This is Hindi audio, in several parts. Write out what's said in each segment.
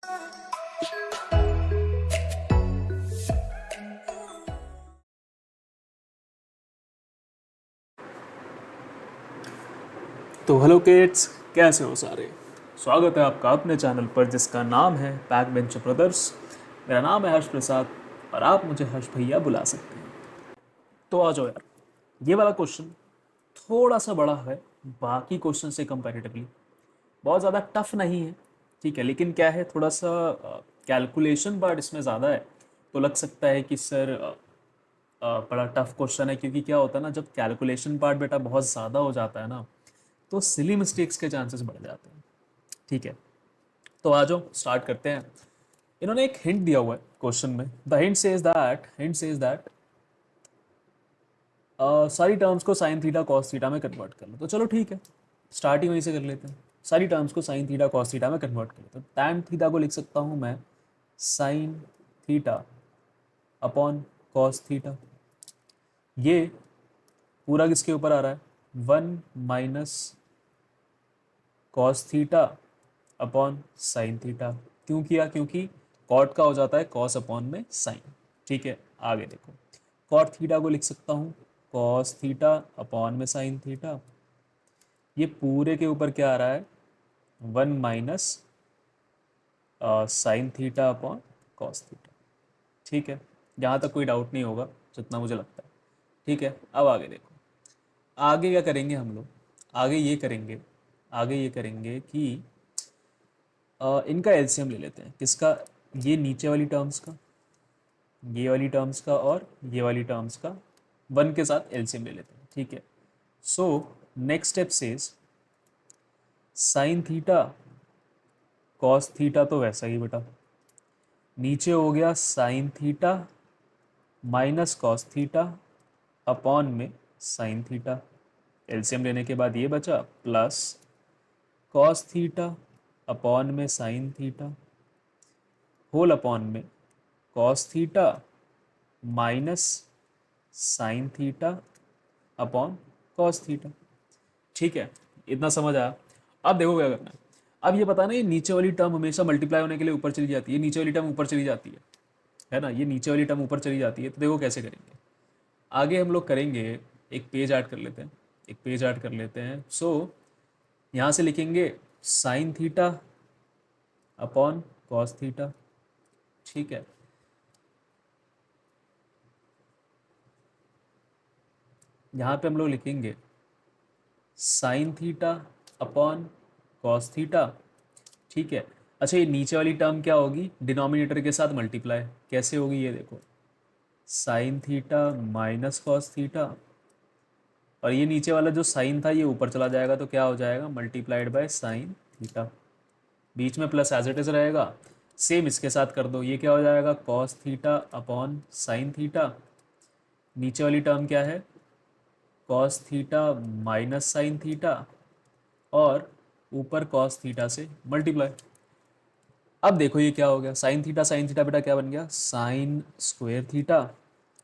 तो हेलो किड्स, कैसे हो सारे। स्वागत है आपका अपने चैनल पर जिसका नाम है बैक बेंच ब्रदर्स। मेरा नाम है हर्ष प्रसाद और आप मुझे हर्ष भैया बुला सकते हैं। तो आ जाओ यार, ये वाला क्वेश्चन थोड़ा सा बड़ा है बाकी क्वेश्चन से कंपैरेटिवली। बहुत ज़्यादा टफ नहीं है, ठीक है, लेकिन क्या है, थोड़ा सा कैलकुलेशन पार्ट इसमें ज़्यादा है। तो लग सकता है कि सर बड़ा टफ क्वेश्चन है, क्योंकि क्या होता है ना, जब कैलकुलेशन पार्ट बेटा बहुत ज़्यादा हो जाता है ना, तो सिली मिस्टेक्स के चांसेस बढ़ जाते हैं। ठीक है, तो आ जाओ स्टार्ट करते हैं। इन्होंने एक हिंट दिया हुआ है क्वेश्चन में। द हिंट सेज दैट सारी टर्म्स को साइन थीटा कॉस थीटा में कन्वर्ट कर लो। तो चलो ठीक है, स्टार्ट ही वहीं से कर लेते हैं। सारी टर्म्स को साइन थीटा कॉस थीटा में कन्वर्ट कर लेते हैं। टैन थीटा को लिख सकता हूँ मैं sine theta upon cos theta. ये पूरा किसके ऊपर आ रहा है, 1 - cos theta upon sine theta. क्यों किया, क्योंकि कॉट का हो जाता है कॉस अपॉन में साइन। ठीक है, आगे देखो, कॉट थीटा को लिख सकता हूँ कॉस थीटा अपॉन में साइन थीटा। ये पूरे के ऊपर क्या आ रहा है, 1 - sine theta upon cos theta. ठीक है, यहाँ तक कोई डाउट नहीं होगा जितना मुझे लगता है। ठीक है, अब आगे देखो, आगे क्या करेंगे हम लोग। आगे ये करेंगे कि इनका एलसीएम ले लेते हैं। किसका, ये नीचे वाली टर्म्स का, ये वाली टर्म्स का और ये वाली टर्म्स का 1 के साथ एलसीएम ले लेते हैं। ठीक है, so next step says sine theta cos theta, तो वैसा ही बेटा नीचे हो गया sign theta minus cos theta upon में साइन थीटा। एलसीएम लेने के बाद ये बचा प्लस कॉस थीटा अपॉन में साइन थीटा होल अपॉन में cos theta minus sine theta upon cos theta. ठीक है, इतना समझ आया। अब देखो क्या करना है। अब ये पता ना, ये नीचे वाली टर्म हमेशा मल्टीप्लाई होने के लिए ऊपर चली जाती है, नीचे वाली टर्म ऊपर चली जाती है ना, ये नीचे वाली टर्म ऊपर चली जाती है। तो देखो कैसे करेंगे, आगे हम लोग करेंगे, एक पेज ऐड कर लेते हैं, यहाँ से लिखेंगे sine theta upon cos theta. ठीक है, यहाँ पे हम लोग लिखेंगे sine theta upon cos theta. ठीक है, अच्छा ये नीचे वाली टर्म क्या होगी, डिनोमिनेटर के साथ मल्टीप्लाई। कैसे होगी ये देखो, sign theta minus cos theta, और ये नीचे वाला जो साइन था ये ऊपर चला जाएगा, तो क्या हो जाएगा, मल्टीप्लाइड बाय साइन थीटा। बीच में प्लस एज इट इज रहेगा। सेम इसके साथ कर दो, ये क्या हो जाएगा, cos theta upon sine theta. नीचे वाली टर्म क्या है, cos theta minus sine theta, और ऊपर कॉस थीटा से मल्टीप्लाई। अब देखो ये क्या हो गया, साइन थीटा बेटा क्या बन गया, साइन स्क्वायर थीटा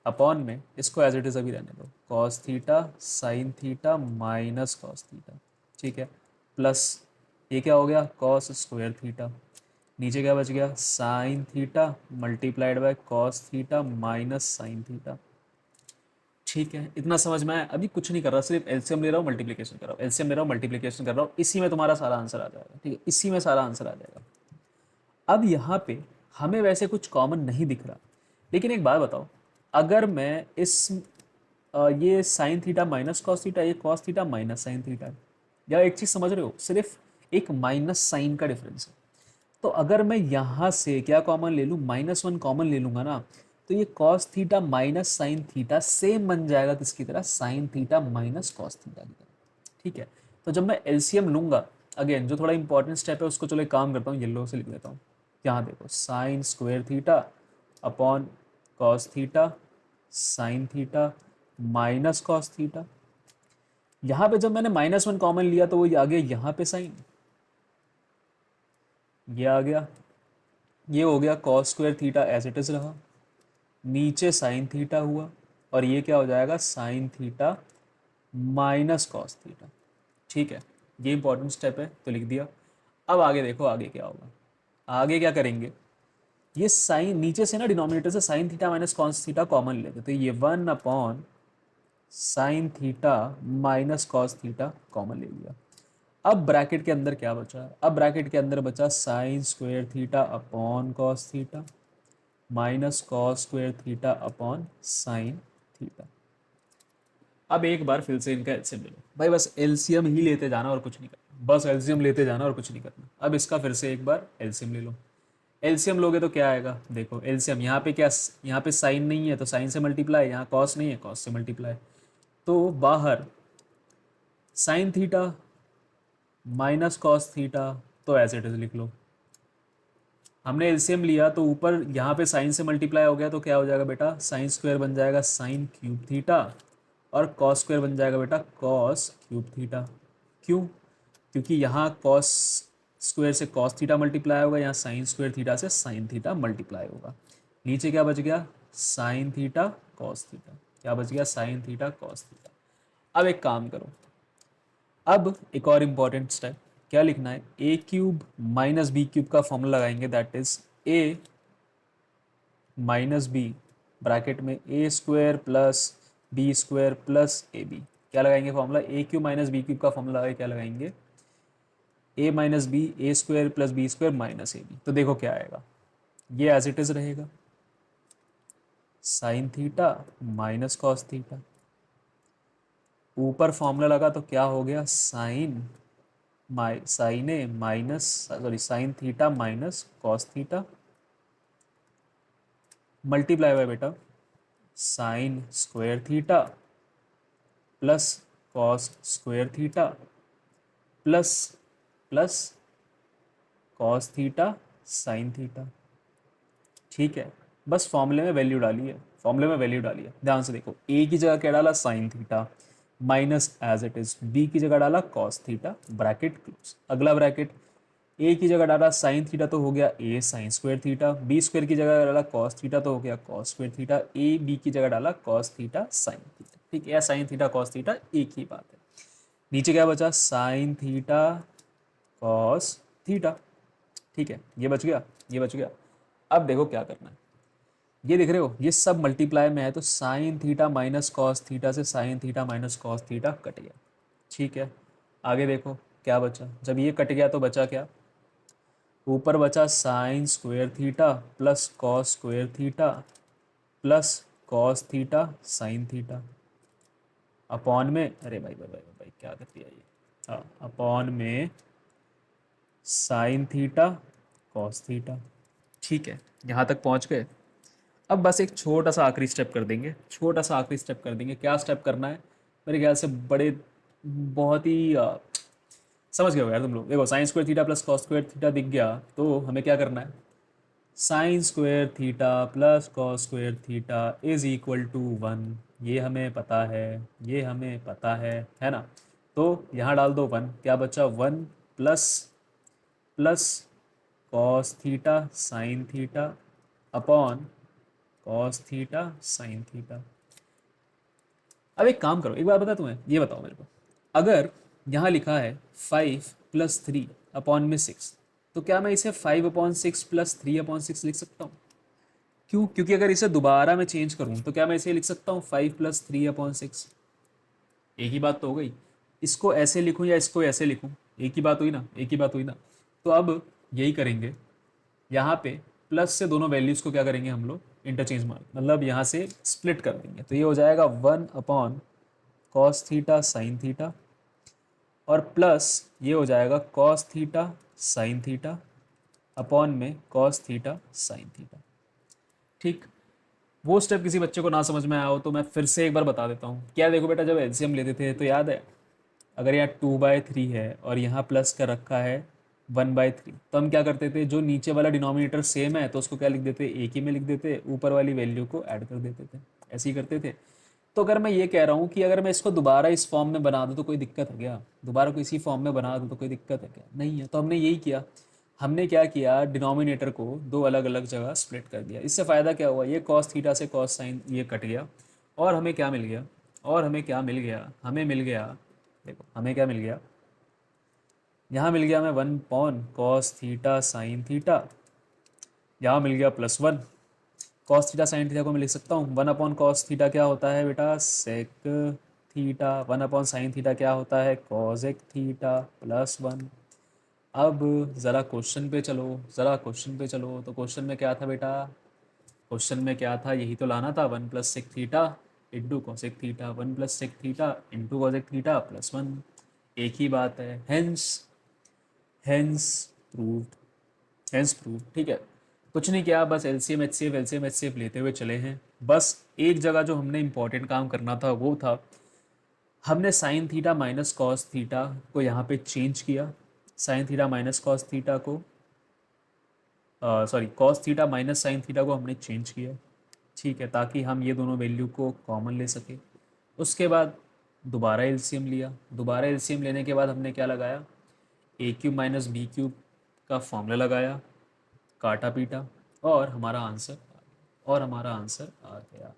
अपॉन में, इसको एज इट इज अभी रहने दो, cos theta sine theta minus cos theta. ठीक है, प्लस ये क्या हो गया, कॉस स्क्वायर थीटा। नीचे क्या बच गया, sine theta multiplied by cos theta minus sine theta. ठीक है, इतना समझ में आया। अभी कुछ नहीं कर रहा, सिर्फ एलसीएम ले रहा हूँ, मल्टीप्लिकेशन कर रहा हूँ, एलसीएम ले रहा हूँ, मल्टीप्लिकेशन कर रहा हूँ, इसी में तुम्हारा सारा आंसर आ जाएगा। ठीक है, इसी में सारा आंसर आ जाएगा। अब यहाँ पे हमें वैसे कुछ कॉमन नहीं दिख रहा, लेकिन एक बात बताओ, अगर मैं इस ये sine theta minus cos theta, ये cos theta minus sine theta है, या एक चीज़ समझ रहे हो, सिर्फ एक माइनस साइन का डिफरेंस है। तो अगर मैं यहाँ से क्या कॉमन ले लूँ, -1 कॉमन ले लूँगा ना, तो ये cos theta minus sine theta same बन जाएगा किसकी तरह, sign theta minus cos theta की तरह। ठीक है, तो जब मैं एलसीएम लूँगा, अगेन जो थोड़ा इंपॉर्टेंट स्टेप है उसको चलो एक काम करता हूँ, येलो से लिख लेता हूँ। यहाँ देखो, sine square theta upon cos theta sine theta minus cos theta. यहाँ पे जब मैंने -1 कॉमन लिया तो वो आ गया यहाँ पे साइन, ये आ गया, ये हो गया cos square theta as it is रहा, नीचे साइन थीटा हुआ, और ये क्या हो जाएगा, sign theta minus cos theta. ठीक है, ये इंपॉर्टेंट स्टेप है तो लिख दिया। अब आगे देखो आगे क्या होगा, आगे क्या करेंगे, ये साइन नीचे से ना डिनोमिनेटर से sine theta minus cos theta common लेते, तो ये 1 sign theta minus cos theta common ले लिया। अब ब्रैकेट के अंदर क्या बचा, अब ब्रैकेट के अंदर बचा sign square theta upon cos theta minus cos square theta upon sine theta. अब एक बार फिर से इनका एलसीएम ले लो भाई, बस एलसीएम ही लेते जाना और कुछ नहीं करना, बस एलसीएम लेते जाना और कुछ नहीं करना। अब इसका फिर से एक बार एलसीएम ले लो। एलसीएम लोगे तो क्या आएगा, देखो एलसीएम यहाँ पे क्या, यहाँ पे साइन नहीं है तो साइन से मल्टीप्लाई, यहाँ कॉस नहीं है कॉस से मल्टीप्लाई, तो बाहर sign theta minus cos theta, तो एज इट इज लिख लो। हमने एलसीएम लिया तो ऊपर यहाँ पे साइन से मल्टीप्लाई हो गया तो क्या हो जाएगा बेटा, साइन स्क्वायर बन जाएगा साइन क्यूब थीटा और कॉस स्क्वायर बन जाएगा बेटा कॉस क्यूब थीटा। क्यों, क्योंकि यहाँ कॉस स्क्वायर से कॉस थीटा मल्टीप्लाई होगा, यहाँ साइन स्क्वायर थीटा से साइन थीटा मल्टीप्लाई होगा। नीचे क्या बच गया, साइन थीटा कॉस थीटा, क्या बच गया, साइन थीटा कॉस थीटा। अब एक काम करो, अब एक और इम्पॉर्टेंट स्टेप, क्या लिखना है, A cube minus B cube का फॉर्मूला लगाएंगे, that is A minus B bracket में A square plus B square plus A B. क्या लगाएंगे formula, A cube minus B cube का फॉर्मूला लगाए, क्या लगाएंगे, A minus B A square plus B square minus A B. तो देखो क्या आएगा, ये एज इट इज रहेगा sine theta minus cos theta, ऊपर फॉर्मूला लगा तो क्या हो गया, sine A minus sorry sine theta minus cos theta multiply by बेटा sine square theta plus cos square theta plus plus cos theta sine theta. ठीक है, बस फॉर्मूले में वैल्यू डाली है, फॉर्मूले में वैल्यू डाली है, ध्यान से देखो, ए की जगह क्या डाला sine theta minus as it is, B की जगह डाला कॉस थीटा ब्रैकेट क्लोज, अगला ब्रैकेट, ए की जगह डाला साइन थीटा तो हो गया A sine square theta, B square की जगह डाला कॉस थीटा तो हो गया cos square theta, A B की जगह डाला कॉस थीटा साइन थीटा। ठीक है, साइन थीटा कॉस थीटा एक ही बात है। नीचे क्या बचा, साइन थीटा कॉस थीटा। ठीक है, ये बच गया, ये बच गया। अब देखो क्या करना है, ये दिख रहे हो, ये सब मल्टीप्लाई में है तो sine theta minus cos theta से sine theta minus cos theta cut गया। ठीक है, आगे देखो क्या बचा, जब ये कट गया तो बचा क्या, ऊपर बचा sign square theta plus cos square theta plus cos theta sine theta upon में, अरे भाई भाई भाई भाई क्या कर दिया ये, हाँ अपॉन में साइन थीटा कॉस थीटा। ठीक है, यहाँ तक पहुँच गए। अब बस एक छोटा सा आखिरी स्टेप कर देंगे, छोटा सा आखिरी स्टेप कर देंगे, क्या स्टेप करना है, मेरे ख्याल से बड़े बहुत ही समझ गए हो यार तुम लोग। देखो sine square theta plus cos square theta दिख गया तो हमें क्या करना है, sine square theta plus cos square theta is equal to 1, ये हमें पता है, ये हमें पता है ना। तो यहाँ डाल दो 1, क्या बचा 1 plus plus cos theta sine theta upon cos theta sine theta. अब एक काम करो, एक बार बता तुम्हें, ये बताओ मेरे को, अगर यहाँ लिखा है 5 + 3 अपॉन में 6, तो क्या मैं इसे 5/6 + 3/6 लिख सकता हूँ? क्यों, क्योंकि अगर इसे दोबारा मैं चेंज करूँ तो क्या मैं इसे लिख सकता हूँ 5 + 3/6, एक ही बात तो हो गई। इसको ऐसे लिखूँ या इसको ऐसे लिखूँ, एक ही बात हुई ना, एक ही बात हुई ना। तो अब यही करेंगे, यहाँ पे प्लस से दोनों वैल्यूज़ को क्या करेंगे हम लोग, इंटरचेंज मार, मतलब यहाँ से स्प्लिट कर देंगे, तो ये हो जाएगा 1/cos थीटा साइन थीटा और प्लस ये हो जाएगा cos theta sine theta upon में cos थीटा साइन थीटा। ठीक, वो स्टेप किसी बच्चे को ना समझ में आया हो तो मैं फिर से एक बार बता देता हूँ। क्या देखो बेटा, जब एलसीएम लेते थे तो याद है, अगर यहाँ 2/3 है और यहाँ प्लस कर रखा है 1/3, तो हम क्या करते थे, जो नीचे वाला डिनोमिनेटर सेम है तो उसको क्या लिख देते, एक ही में लिख देते, ऊपर वाली वैल्यू को ऐड कर देते थे, ऐसे ही करते थे। तो अगर मैं ये कह रहा हूँ कि अगर मैं इसको दोबारा इस फॉर्म में बना दूँ तो कोई दिक्कत है क्या, दोबारा को इसी फॉर्म में बना दूँ तो कोई दिक्कत है क्या, नहीं है। तो हमने यही किया, हमने क्या किया, डिनोमिनेटर को दो अलग अलग जगह स्प्लिट कर दिया। इससे फ़ायदा क्या हुआ, ये कॉस थीटा से कॉस साइन ये कट गया और हमें क्या मिल गया, और हमें क्या मिल गया, हमें मिल गया, देखो हमें क्या मिल गया, यहाँ मिल गया हमें 1/cos θ sin θ, यहाँ मिल गया +1। cos थीटा sin थीटा को मैं लिख सकता हूँ 1/cos थीटा क्या होता है बेटा, sec थीटा। 1/sin थीटा क्या होता है, cosec थीटा +1। अब ज़रा क्वेश्चन पे चलो, ज़रा क्वेश्चन पे चलो। तो क्वेश्चन में क्या था बेटा, क्वेश्चन में क्या था, यही तो लाना था, 1 + sec theta into cosec theta, 1 + sec theta into cosec theta +1। एक ही बात है, hence hence proved, hence proved. ठीक है, कुछ नहीं किया, बस एलसीएम एचसीएफ एलसीएम एचसीएफ लेते हुए चले हैं। बस एक जगह जो हमने इंपॉर्टेंट काम करना था वो था, हमने sine theta minus cos theta को यहाँ पे चेंज किया। Sine theta minus cos theta को, sorry cos theta minus sine theta को हमने चेंज किया। ठीक है, ताकि हम ये दोनों वैल्यू को कॉमन ले सके। उसके बाद दोबारा एलसीएम लिया। दोबारा एलसीएम लेने के बाद हमने क्या लगाया, a³ माइनस b³ का फॉर्मूला लगाया, काटा पीटा, और हमारा आंसर आ गया।